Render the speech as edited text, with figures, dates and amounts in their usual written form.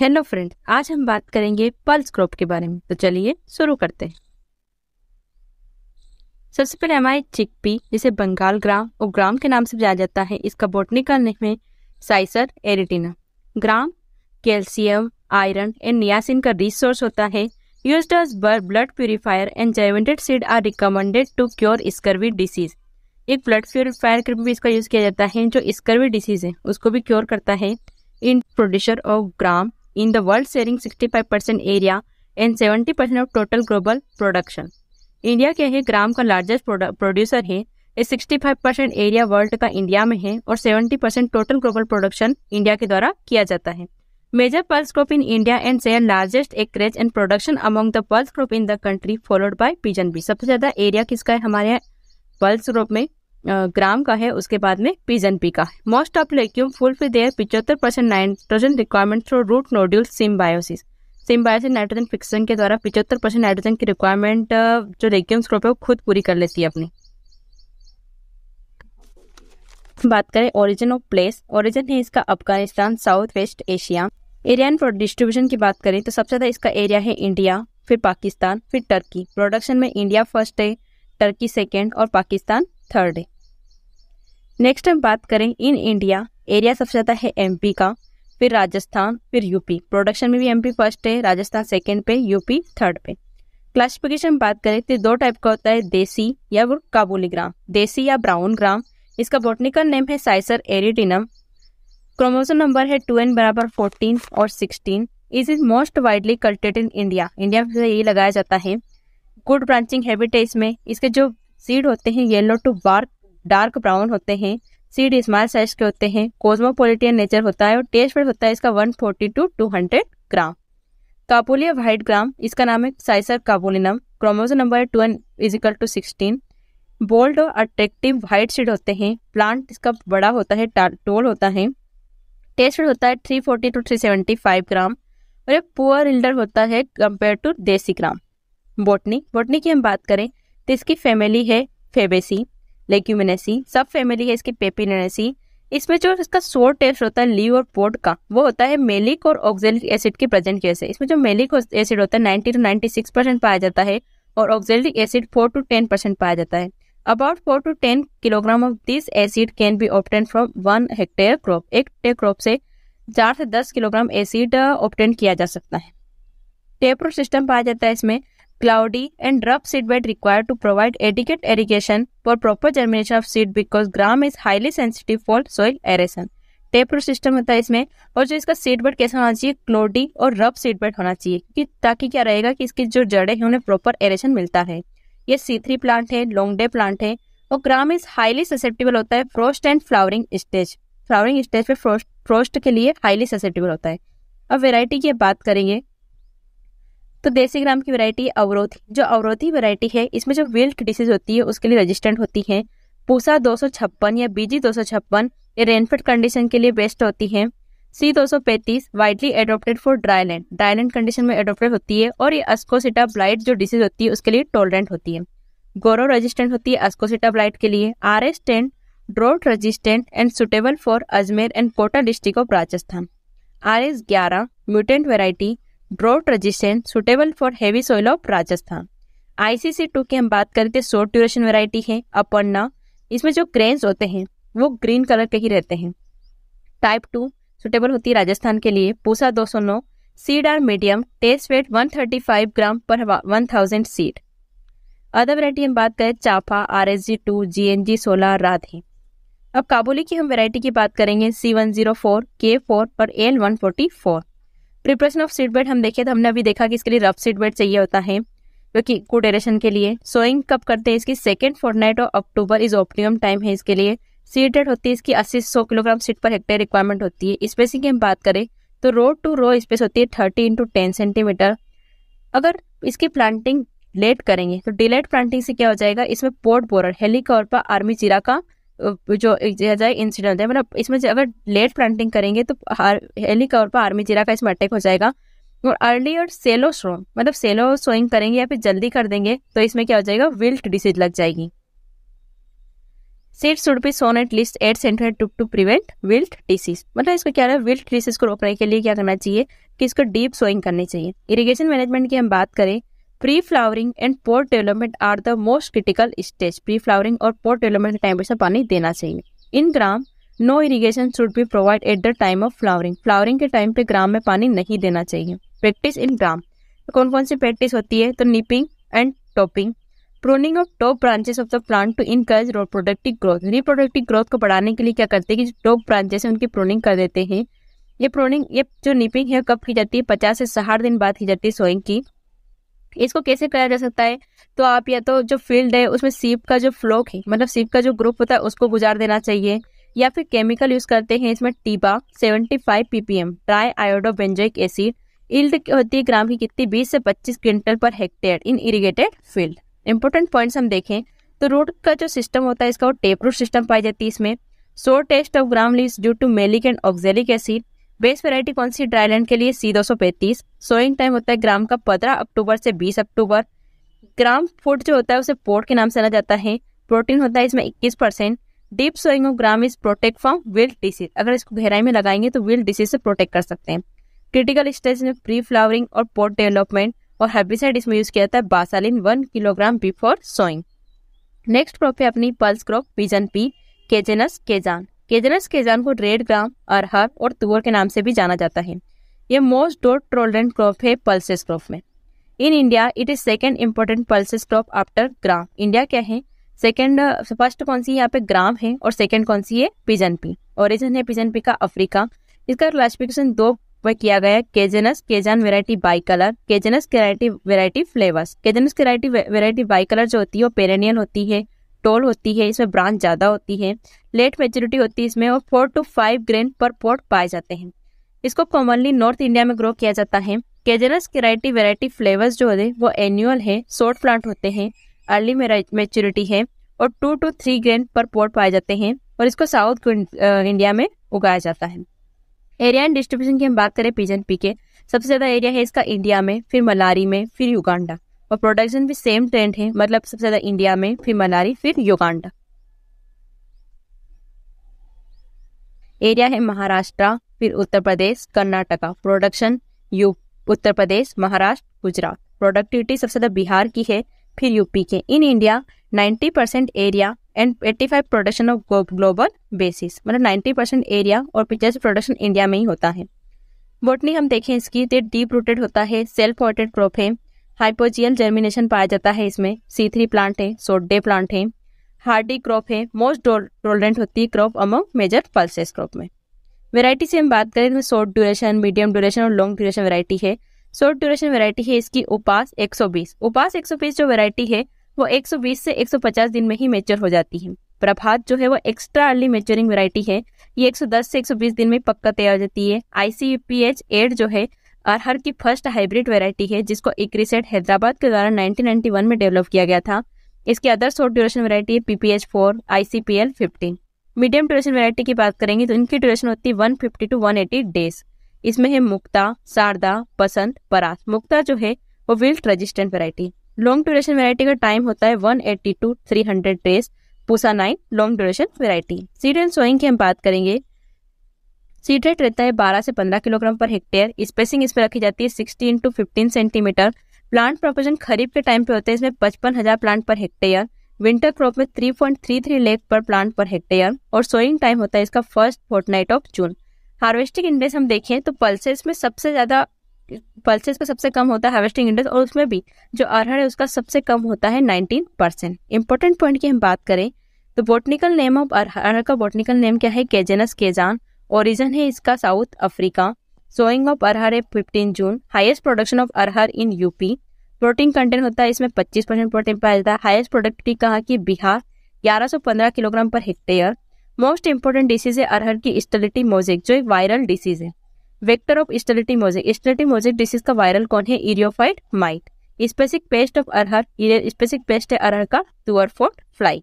Hello friends, आज हम बात करेंगे पल्स क्रॉप के बारे में। तो चलिए शुरू करते हैं। सबसे पहले हमारे चिकपी, जिसे बंगाल ग्राम और ग्राम के नाम से जाना जाता है, इसका बॉटनिकल नेम है cicer arietinum. Gram calcium, iron and niacin का रिच सोर्स होता है। Used as blood purifier and germinated seed are recommended to cure scurvy disease. एक ब्लड प्यूरिफायर के रूप में इसका यूज किया जाता है जो स्कर्वी डिसीज है उसको भी क्योर करता है। इन producer of gram in the world, sharing 65% area and 70% of total global production। India के है ग्राम का लार्जेस्ट प्रोड्यूसर है। इस 65% एरिया वर्ल्ड का इंडिया में है और 70% टोटल ग्लोबल प्रोडक्शन इंडिया के द्वारा किया जाता है। Major pulse crop in India and share largest acreage and production among the pulse crop in the country followed by pigeon pea. सबसे ज्यादा एरिया किसका है हमारे पल्स क्रॉप में? ग्राम का है, उसके बाद में पिजन पी का है। Most of legume fulfil their 75% nitrogen requirement through root nodule symbiosis. Symbiosis nitrogen fixation के द्वारा 75% नाइट्रोजन की रिक्वायरमेंट जो लेग्यूम्स क्रॉप है वो खुद पूरी कर लेती है अपनी। बात करें ओरिजिन ऑफ प्लेस, ओरिजिन है इसका Afghanistan, south west Asia. Area and distribution की बात करें तो सबसे ज्यादा इसका एरिया है इंडिया, फिर पाकिस्तान, फिर टर्की। प्रोडक्शन में इंडिया फर्स्ट है, टर्की सेकेंड और पाकिस्तान थर्ड है। नेक्स्ट हम बात करें इन इंडिया, एरिया सबसे ज्यादा है एमपी का, फिर राजस्थान, फिर यूपी। प्रोडक्शन में भी एमपी फर्स्ट है, राजस्थान सेकंड पे, यूपी थर्ड पे। क्लासिफिकेशन बात करें तो दो टाइप का होता है, देसी या वो काबुली ग्राम। देसी या ब्राउन ग्राम, इसका बॉटनिकल नेम है साइसर एरिटिनम। क्रोमोसोम नंबर है 2n बराबर 14 और 16। Is most widely cultivated in India, India में यही लगाया जाता है। गुड ब्रांचिंग हैबिट है इसमें। इसके जो सीड होते हैं येलो टू डार्क ब्राउन होते हैं। सीड स्मॉल साइज के होते हैं। कॉस्मोपोलिटियन नेचर होता है और टेस्ट वेट होता है इसका 140 to 200 ग्राम। काबुलिया व्हाइट ग्राम, इसका नाम है साइसर काबुलिनम। क्रोमोसोम नंबर है 2n = 16। बोल्ड और अट्रैक्टिव व्हाइट सीड होते हैं। प्लांट इसका बड़ा होता है, टोल होता है। टेस्ट वेट होता है 340 to 375 ग्राम और ये पुअर इल्डर होता है कंपेयर टू देसी ग्राम। बोटनी की हम बात करें तो इसकी फैमिली है फेबेसी, लेग्यूमिनेसी। सब फैमिली है इसकी पेपिनेसी। इसमें जो इसका सोर टेस्ट होता है लीव और पोड का, वो होता है मेलिक और ऑक्जेलिक एसिड के प्रेजेंट केस है। इसमें जो मेलिक एसिड होता है 90 to 96% पाया जाता है और ऑक्जेलिक एसिड 4 to 10% पाया जाता है। About 4 to 10 kilogram of this acid can be obtain from 1 hectare crop. एक हेक्टेयर क्रॉप से 4 से 10 किलोग्राम एसिड ऑब्टेन किया जा सकता है। टेप्रो सिस्टम पाया जाता है इसमें। Cloudy and rough seedbed required to provide adequate irrigation for proper germination of seed because gram is highly sensitive for soil aeration। Taproot system होता है इसमें। और जो इसका सीडबेड कैसा होना चाहिए? क्लोडी और रफ सीडबेड होना चाहिए ताकि क्या रहेगा कि इसकी जो जड़ें हैं उन्हें प्रॉपर एरेशन मिलता है। ये C3 प्लांट है, लॉन्ग डे प्लांट है और ग्राम इज हाईली ससेप्टेबल होता है frost and flowering stage. Flowering stage पे फ्रोस्ट के लिए हाईली ससेप्टेबल होता है। अब वेराइटी की बात करेंगे तो देसी ग्राम की वैरायटी अवरोधी। जो अवरोधी वैरायटी है इसमें जो विल्ट डिसीज होती है उसके लिए रेजिस्टेंट होती है। पूसा 256 या बीजी 256 ये रेनफेड कंडीशन के लिए बेस्ट होती है। C235 widely adopted for dryland condition में एडोप्टेड होती है और ये अस्कोसिटा ब्लाइट जो डिसीज होती है उसके लिए टॉलरेंट होती है। गोरो रेजिस्टेंट होती है अस्कोसिटा ब्लाइट के लिए। RS10 drought resistant and suitable for Ajmer and Kota district of Rajasthan. RS11 mutant variety, drought resistant, suitable for heavy soil of Rajasthan. ICC2 की हम बात करें तो शॉर्ट ड्यूरेशन वैरायटी है अपर्णा। इसमें जो ग्रेन्स होते हैं वो ग्रीन कलर के ही रहते हैं। टाइप 2 सुटेबल होती है राजस्थान के लिए। Pusa 209, seed are medium, test weight 135 gram पर 1000 सीड। अदर वैरायटी हम बात करें चाफा, RSG2, GNG 16, राधे। अब काबुली की हम वैरायटी की बात करेंगे C104, K4 और L144। प्रिपरेशन ऑफ सीडबेड हम देखें तो हमने अभी देखा कि इसके लिए रफ सीडबेड चाहिए होता है क्योंकि गुड एरेशन के लिए। सोइंग कब करते हैं? इसकी second fortnight of October is optimum time है इसके लिए। सीड रेट होती है इसकी 80-100 kilogram seed per hectare requirement होती है। स्पेसिंग की हम बात करें तो रो टू रो स्पेस होती है 30 × 10 सेंटीमीटर। अगर इसकी प्लांटिंग लेट करेंगे तो डिलेट प्लांटिंग से क्या हो जाएगा? इसमें पोर्ट बोरर, हेलिकॉर्पा आर्मीचीरा का जो इंसिडेंट है, मतलब इसमें अगर लेट प्लांटिंग करेंगे तो हेलिकॉर्पा आर्मीचीरा का इसमें अटैक हो जाएगा। और अर्ली और सेलो सोइंग, मतलब सेलो सोइंग करेंगे या फिर जल्दी कर देंगे तो इसमें क्या हो जाएगा? विल्ट डिसीज लग जाएगी। Seeds should be sown at least 8 centimetre to prevent wilt disease. मतलब इसको क्या है, विल्ट डिसीज को रोकने के लिए क्या करना चाहिए कि इसको डीप सोइंग करनी चाहिए। इरिगेशन मैनेजमेंट की हम बात करें, pre flowering and post development are the most critical stage. Pre flowering और पोस्ट डेवलपमेंट के टाइम पर पानी देना चाहिए। In gram no irrigation should be provide at the time of flowering. Flowering के टाइम पे ग्राम में पानी नहीं देना चाहिए। प्रैक्टिस इन ग्राम, तो कौन कौन सी प्रैक्टिस होती है, तो nipping and topping, pruning of top branches of the plant to encourage reproductive growth. Reproductive growth को बढ़ाने के लिए क्या करते हैं कि टॉप ब्रांचेस है उनकी प्रूनिंग कर देते हैं। ये प्रूनिंग, ये जो निपिंग है कब की जाती है, 50 से 60 दिन बाद की जाती है सोइंग की। इसको कैसे किया जा सकता है, तो आप या तो जो फील्ड है उसमें सीप का जो फ्लोक है, मतलब सीप का जो ग्रुप होता है उसको गुजार देना चाहिए, या फिर केमिकल यूज करते हैं इसमें टीबा 75 ppm try iodo benzoic acid. Yield होती है ग्राम की कितनी, 20 से 25 क्विंटल पर हेक्टेयर इन इरिगेटेड फील्ड। इंपॉर्टेंट पॉइंट्स हम देखें तो रूट का जो सिस्टम होता है इसका वो टेप रूट सिस्टम पाई जाती है इसमें। Sour taste of gram leaves due to malic and oxalic acid. Best variety कौन सी, ड्राईलैंड के लिए C235। सोइंग टाइम होता है ग्राम का 15 अक्टूबर से 20 अक्टूबर। ग्राम फूड जो होता है उसे पोर्ट के नाम से जाना जाता है। प्रोटीन होता है इसमें 21%। Deep sowing of gram is protect from wilt disease. अगर इसको गहराई में लगाएंगे तो विल्ट डिसीज से प्रोटेक्ट कर सकते हैं। क्रिटिकल स्टेज में प्री फ्लावरिंग और पोर्ट डेवलपमेंट, और हेर्बिसाइड इसमें यूज किया जाता है Basalin 1 kilogram before sowing. Next crop है अपनी pulse crop pigeon pea, Cajanus cajan. Cajanus cajan को रेड ग्राम, अरहर और तुअर के नाम से भी जाना जाता है। यह मोस्ट ड्रोट टॉलरेंट क्रॉप है पल्सेस क्रॉप में। In India it is second important pulses crop after gram. India क्या है, सेकेंड, फर्स्ट कौन सी यहाँ पे ग्राम है और सेकेंड कौन सी है, पिजन पी। ओरिजिन है पिजन पी का अफ्रीका। इसका क्लासिफिकेशन 2 में किया गया है, Cajanus cajan variety bicolour, Cajanus variety flavus. Cajanus variety bicolour जो होती है वो पेरेनियल होती है, टोल होती है, इसमें ब्रांच ज्यादा होती है, लेट मेच्योरिटी होती है इसमें, और 4 to 5 ग्रेन पर पॉट पाए जाते हैं। इसको कॉमनली नॉर्थ इंडिया में ग्रो किया जाता है। केजेनस वेराइटी फ्लेवर्स जो है वो एनुअल है, शॉर्ट प्लांट होते हैं, अर्ली मेच्योरिटी है, और 2 to 3 ग्रेन पर पॉट पाए जाते हैं, और इसको साउथ इंडिया में उगाया जाता है। एरिया एंड डिस्ट्रीब्यूशन की हम बात करें पिजन पी के, सबसे ज्यादा एरिया है इसका इंडिया में, फिर मलारी में, फिर युगांडा, और प्रोडक्शन भी सेम ट्रेंड है, मतलब सबसे ज्यादा इंडिया में, फिर मलारी, फिर युगांडा। एरिया है महाराष्ट्र, फिर उत्तर प्रदेश, कर्नाटका। प्रोडक्शन उत्तर प्रदेश, महाराष्ट्र, गुजरात। प्रोडक्टिविटी सबसे ज्यादा बिहार की है, फिर यूपी के। In India 90% area and 85 production of global basis, मतलब 90% एरिया और 50 प्रोडक्शन इंडिया में ही होता है। बोटनी हम देखें इसकी, तो डीप रूटेड होता है, सेल्फ पॉटेड क्रॉप है, हाइपोजियल जर्मिनेशन पाया जाता है इसमें, C3 प्लांट है, सोडे प्लांट है, हार्डी क्रॉप है, मोस्ट टॉलरेंट होती है crop among major pulses crop में। वेराइटी से हम बात करें तो शॉर्ट ड्यूरेशन, मीडियम ड्यूरेशन और लॉन्ग ड्यूरेशन वेराइटी है। शॉर्ट ड्यूरेशन वेराइटी है इसकी उपास 120। उपास 120 जो वेराइटी है वो 120 से 150 दिन में ही मेच्योर हो जाती है। प्रभात जो है वो एक्स्ट्रा अर्ली मेच्योरिंग वेराइटी है, ये 110 से 120 दिन में पक्का तैयार हो जाती है। ICPH 8 जो है अरहर की फर्स्ट हाइब्रिड वेराइटी है, जिसको इक्रिसेट हैदराबाद के द्वारा 1991 में डेवलप किया गया था। इसकी अदर शॉर्ट ड्यूरेशन वेराइटी है PPH 4, ICPL 15। Medium duration variety की बात करेंगे तो इनकी ड्यूरेशन होती है 150 to 180 डेज। इसमें है मुक्ता, शारदा, बसंत, परास। मुक्ता जो है वो wilt resistant variety. Long duration variety का टाइम होता है 180 to 300 days. Pusa 9 long duration variety. Seed and sowing की हम बात करेंगे, सीड रेट रहता है 12 से 15 किलोग्राम पर हेक्टेयर। स्पेसिंग इसमें रखी जाती है 16 to 15 सेंटीमीटर। प्लांट प्रोपोर्शन खरीफ के टाइम पे होते हैं इसमें 55,000 plant per hectare. Winter crop में 3.33 लाख पर प्लांट पर हेक्टेयर, और सोइंग टाइम होता है इसका first fortnight of June. Harvesting index हम देखें तो पल्सेस में सबसे ज्यादा, पल्सेस पे सबसे कम होता है हार्वेस्टिंग इंडेक्स, और उसमें भी जो अरहर है उसका सबसे कम होता है 19%। इंपॉर्टेंट पॉइंट की हम बात करें तो बोटनिकल नेम ऑफ अरहर का बोटनिकल नेम क्या है, केजेनस केजान। ओरिजिन है इसका South Africa. Sowing of arhar है 15 June. Highest production of arhar in UP. Protein content होता है इसमें 25% प्रोटीन पाया जाता है। हाईएस्ट प्रोडक्टिविटी कहाँ की, बिहार, 1115 किलोग्राम पर हेक्टेयर। मोस्ट इंपोर्टेंट डिसीज है अरहर की स्टेलिटी मोजेक, जो एक वायरल डिसीज है। Vector of sterility mosaic, sterility mosaic disease का वायरल कौन है, eriophyid mite. Specific pest of arhar, specific pest है अरहर का तुअर फॉट फ्लाई।